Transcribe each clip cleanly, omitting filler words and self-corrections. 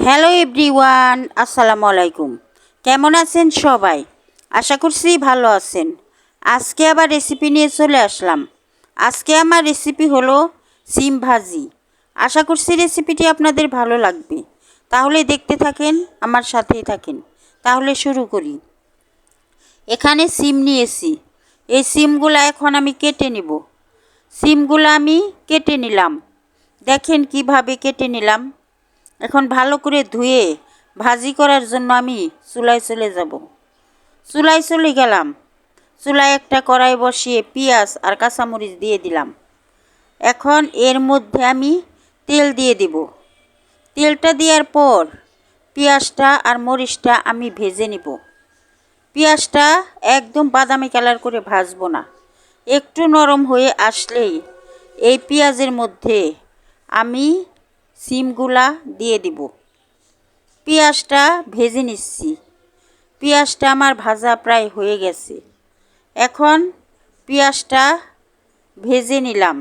Hello everyone, আসসালামু আলাইকুম। কেমন আছেন সবাই? আশা করছি ভালো আছেন। আজকে আবার রেসিপি নিয়ে চলে আসলাম। আজকে আমার রেসিপি হলো সিম ভাজি। আশা করছি রেসিপিটি আপনাদের ভালো লাগবে। তাহলে দেখতে থাকেন, আমার সাথেই থাকেন। তাহলে শুরু করি। এখানে সিম নিয়েছি। এই সিমগুলো এখন আমি কেটে নিব। সিমগুলো আমি কেটে নিলাম। দেখেন কিভাবে কেটে নিলাম। এখন ভালো করে ধুয়ে ভাজি করার জন্য আমি চুলায় চলে যাব। চুলায় চলে গেলাম। চুলায় একটা কড়াই বসিয়ে পেঁয়াজ আর কাঁচামরিচ দিয়ে দিলাম। এখন এর মধ্যে আমি তেল দিয়ে দিব। তেলটা দেওয়ার পর পেঁয়াজটা আর মরিচটা আমি ভেজে নিব। পেঁয়াজটা একদম বাদামি কালার করে ভাজবো না, একটু নরম হয়ে আসলেই এই পেঁয়াজের মধ্যে আমি সিমগুলা দিয়ে দিব। পেঁয়াজটা ভেজে নিচ্ছি। পেঁয়াজটা আমার ভাজা প্রায় হয়ে গেছে। এখন পেঁয়াজটা ভেজে নিলাম।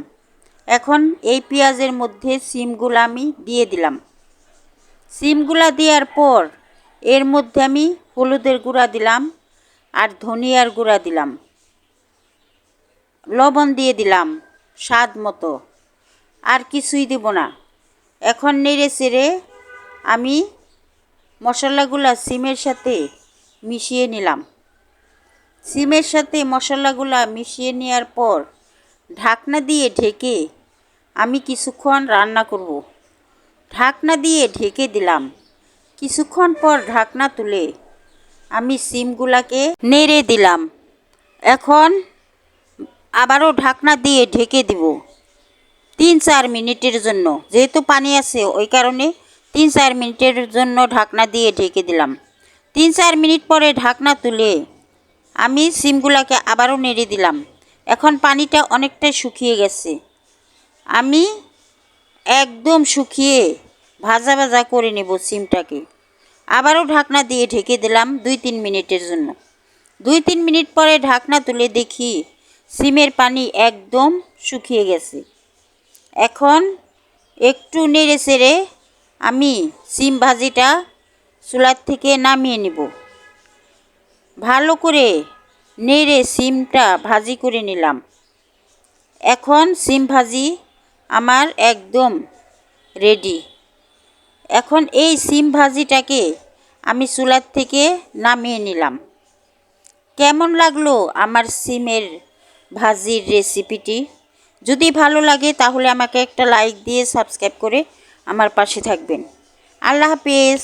এখন এই পেঁয়াজের মধ্যে সিমগুলো আমি দিয়ে দিলাম। সিমগুলা দেওয়ার পর এর মধ্যে আমি হলুদের গুঁড়া দিলাম আর ধনিয়ার গুঁড়া দিলাম, লবণ দিয়ে দিলাম স্বাদ মতো, আর কিছুই দেব না। এখন নেড়ে চেড়ে আমি মশলাগুলা সিমের সাথে মিশিয়ে নিলাম। সিমের সাথে মশলাগুলা মিশিয়ে নেওয়ার পর ঢাকনা দিয়ে ঢেকে আমি কিছুক্ষণ রান্না করব। ঢাকনা দিয়ে ঢেকে দিলাম। কিছুক্ষণ পর ঢাকনা তুলে আমি সিমগুলাকে নেড়ে দিলাম। এখন আবারও ঢাকনা দিয়ে ঢেকে দিব 3-4 মিনিটের জন্য। যেহেতু পানি আছে ওই কারণে 3-4 মিনিটের জন্য ঢাকনা দিয়ে ঢেকে দিলাম। 3-4 মিনিট পরে ঢাকনা তুলে আমি সিমগুলাকে আবারও নেড়ে দিলাম। এখন পানিটা অনেকটাই শুকিয়ে গেছে। আমি একদম শুকিয়ে ভাজা ভাজা করে নেব সিমটাকে। আবারও ঢাকনা দিয়ে ঢেকে দিলাম 2-3 মিনিটের জন্য। 2-3 মিনিট পরে ঢাকনা তুলে দেখি সিমের পানি একদম শুকিয়ে গেছে। এখন একটু নেড়ে চেড়ে আমি সিম ভাজিটা চুলার থেকে নামিয়ে নেব। ভালো করে নেড়ে সিমটা ভাজি করে নিলাম। এখন সিম ভাজি আমার একদম রেডি। এখন এই সিম ভাজিটাকে আমি চুলার থেকে নামিয়ে নিলাম। কেমন লাগলো আমার সিমের ভাজির রেসিপিটি? যদি ভালো লাগে তাহলে আমাকে একটা লাইক দিয়ে সাবস্ক্রাইব করে আমার পাশে থাকবেন। আল্লাহ হাফেজ।